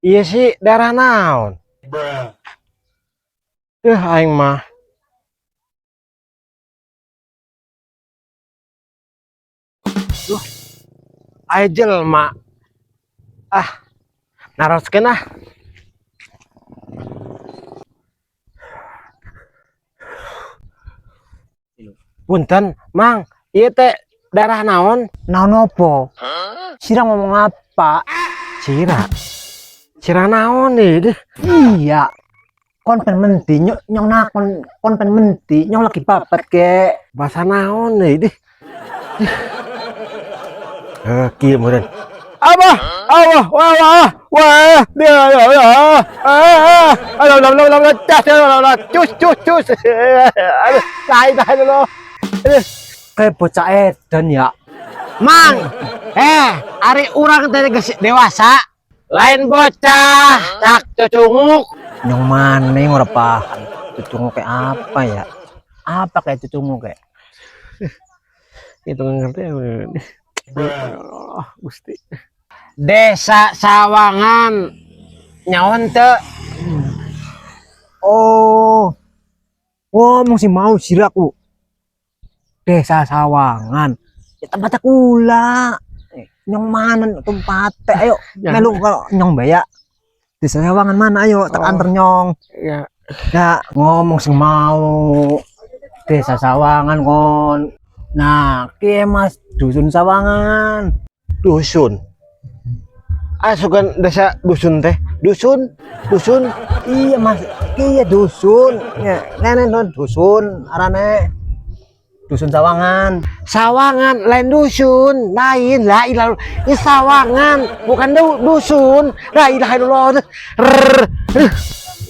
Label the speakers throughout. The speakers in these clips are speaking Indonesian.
Speaker 1: Iya sih, daerah naon. Aing mah. Duh, aya jelema. Ah, naroskeun ah. Punten, Mang. Ieu teh daerah naon?
Speaker 2: Naon opo? Sira ngomong apa?
Speaker 1: Cira. Cira naon nih?
Speaker 2: Iya. Kon pen menti nyong kon pen menti nyong lagi babat ke.
Speaker 1: Bahasa naon nih? Kieu meureun. Abah, wah, wah, wah, wah, dia, cus, cus, cus, aduh, tahan dulu,
Speaker 2: Kayak bocah edan ya.
Speaker 1: Mang, ari urang teh geus dewasa, lain bocah, tak cucunguk,
Speaker 2: Nyong maneh ora paham. Cucungu kayak apa ya? Apa kayak cucungu kayak?
Speaker 1: itu ngerti ya, Gusti. Desa Sawangan, nyaon teu?
Speaker 2: Oh, ngomong sih mau siraku. Desa Sawangan. Ya tempatnya kula. Nyong mana tempat ayo melu kalau nyong baya. Desa Sawangan mana ayo tak antar nyong.
Speaker 1: Ya,
Speaker 2: Ya ngomong sih mau. Desa Sawangan kon. Nah, kieu Mas dusun Sawangan.
Speaker 1: dusun. Asukan desa dusun teh, dusun, dusun.
Speaker 2: Iya Mas, iya dusun. Ya, nenek non dusun arane. Dusun Sawangan.
Speaker 1: Sawangan lain dusun, lain lah ilah. Ini Sawangan, bukan dusun. La ilaha illallah.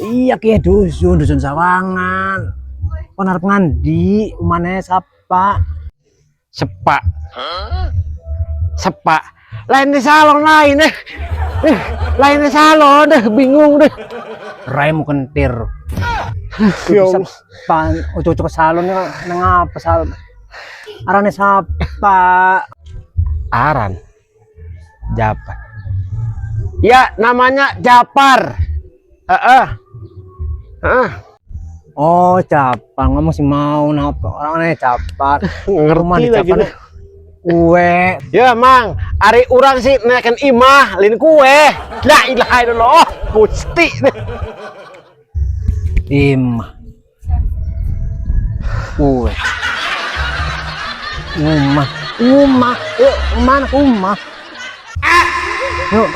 Speaker 2: Iya kieu dusun Sawangan. Kon arep ngandi, umane sapa?
Speaker 1: Sepak, sepak. Lain di salon lain deh. Lain di salon deh, bingung deh.
Speaker 2: Raimu kentir.
Speaker 1: Ya
Speaker 2: Bisa
Speaker 1: Allah.
Speaker 2: pan ucuk ke salon nang apa salon? Arane sapa?
Speaker 1: Aran, Japar. Ya, namanya Japar.
Speaker 2: Oh, Japar. Ngomong sih mau napa? Orangnya Japar. Rumah di
Speaker 1: Ngerti lagi
Speaker 2: Japar.
Speaker 1: deh.
Speaker 2: Kue.
Speaker 1: Ya, Mang. Ari urang sih naikkan imah, lin kue. La ilaha illallah. Gusti deh.
Speaker 2: Imah. Kue. Rumah. Rumah. Yuk, mana rumah? Yuk.